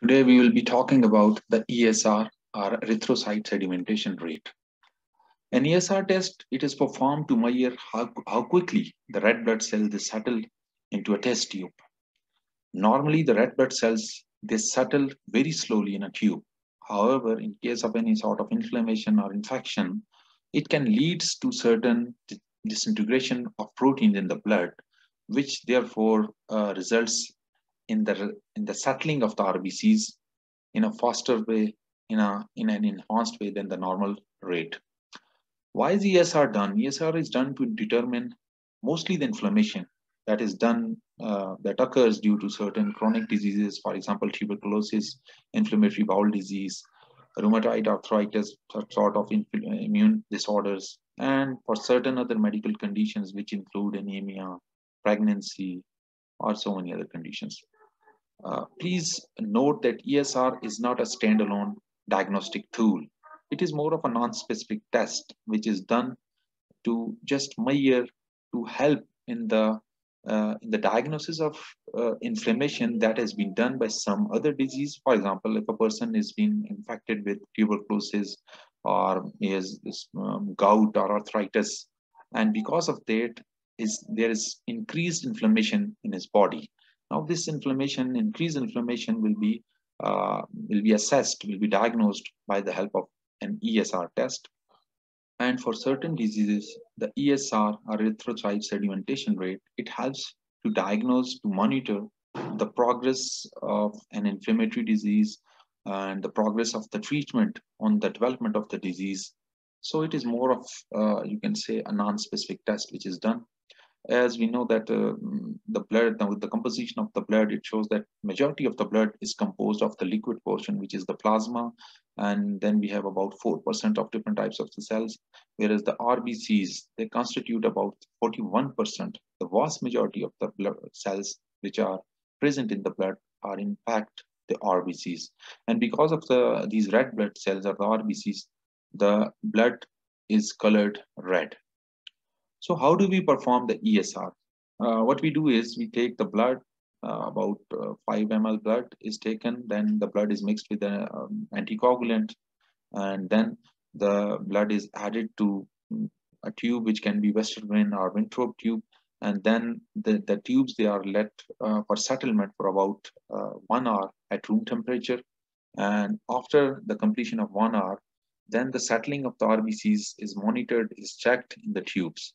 Today we will be talking about the ESR or erythrocyte sedimentation rate. An ESR test, it is performed to measure how quickly the red blood cells settle into a test tube. Normally the red blood cells, they settle very slowly in a tube. However, in case of any sort of inflammation or infection, it can lead to certain disintegration of proteins in the blood, which therefore results in the settling of the RBCs in a faster way, in an enhanced way than the normal rate. Why is ESR done? ESR is done to determine mostly the inflammation that is done that occurs due to certain chronic diseases, for example, tuberculosis, inflammatory bowel disease, rheumatoid arthritis, sort of immune disorders, and for certain other medical conditions which include anemia, pregnancy, or so many other conditions. Please note that ESR is not a standalone diagnostic tool. It is more of a non-specific test, which is done to just measure to help in the diagnosis of inflammation that has been done by some other disease. For example, if a person is being infected with tuberculosis or he has this, gout or arthritis, and because of that, there is increased inflammation in his body. Now, this inflammation, increased inflammation, will be assessed, will be diagnosed by the help of an ESR test. And for certain diseases, the ESR or erythrocyte sedimentation rate, it helps to diagnose, to monitor the progress of an inflammatory disease and the progress of the treatment on the development of the disease. So it is more of, you can say, a non-specific test which is done. As we know that the blood, the composition of the blood, it shows that majority of the blood is composed of the liquid portion, which is the plasma, and then we have about 4% of different types of the cells, whereas the RBCs, they constitute about 41%. The vast majority of the blood cells which are present in the blood are in fact the RBCs, and because of these red blood cells or the RBCs, the blood is colored red. So how do we perform the ESR? What we do is we take the blood, about 5 ml blood is taken, then the blood is mixed with an anticoagulant, and then the blood is added to a tube which can be Westergren or Winthrop tube, and then the tubes, they are let for settlement for about 1 hour at room temperature. And after the completion of 1 hour, then the settling of the RBCs is monitored, is checked in the tubes.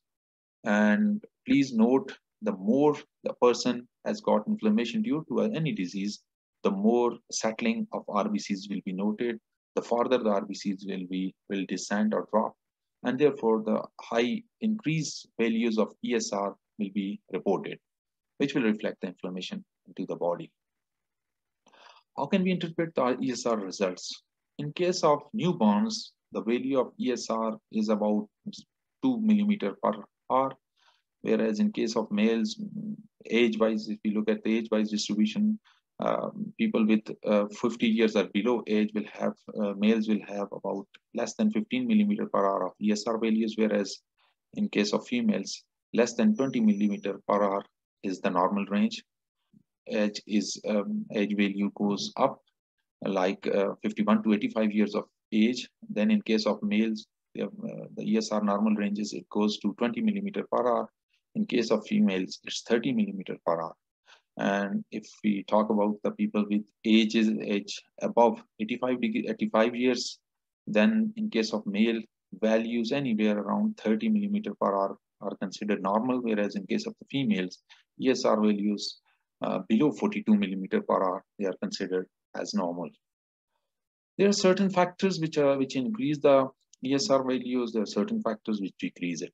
And please note, the more the person has got inflammation due to any disease, the more settling of RBCs will be noted, the further the RBCs will descend or drop, and therefore the high increased values of ESR will be reported, which will reflect the inflammation into the body. How can we interpret the ESR results? In case of newborns, the value of ESR is about 2 millimeter per hour, whereas in case of males, age-wise, if we look at the age-wise distribution, people with 50 years or below age will have, males will have about less than 15 millimeter per hour of ESR values, whereas in case of females, less than 20 millimeter per hour is the normal range. Age value goes up, like 51 to 85 years of age. Then in case of males, the ESR normal ranges, it goes to 20 millimeter per hour. In case of females, it's 30 millimeter per hour. And if we talk about the people with age above 85 years, then in case of male, values anywhere around 30 millimeter per hour are considered normal, whereas in case of the females, ESR values below 42 millimeter per hour, they are considered as normal. There are certain factors which increase the ESR values. There are certain factors which decrease it.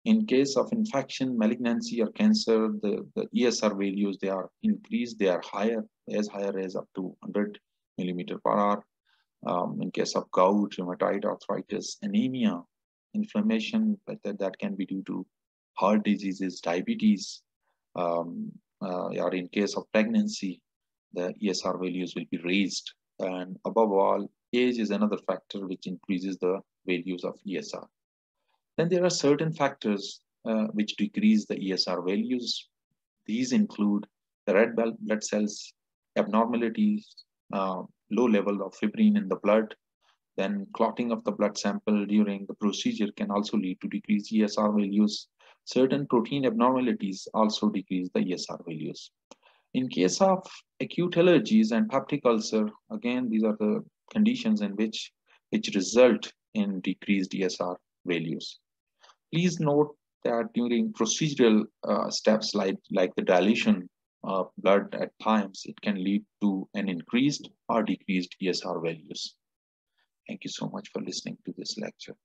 In case of infection, malignancy, or cancer, the ESR values, they are increased, they are higher as up to 100 millimeter per hour. In case of gout, rheumatoid arthritis, anemia, inflammation, that can be due to heart diseases, diabetes, or in case of pregnancy, the ESR values will be raised. And above all, age is another factor which increases the values of ESR. Then there are certain factors which decrease the ESR values. These include the red blood cells abnormalities, low level of fibrin in the blood, then clotting of the blood sample during the procedure can also lead to decreased ESR values. Certain protein abnormalities also decrease the ESR values. In case of acute allergies and peptic ulcer, again, these are the conditions in which result in decreased ESR values. Please note that during procedural steps like the dilution of blood at times, it can lead to an increased or decreased ESR values. Thank you so much for listening to this lecture.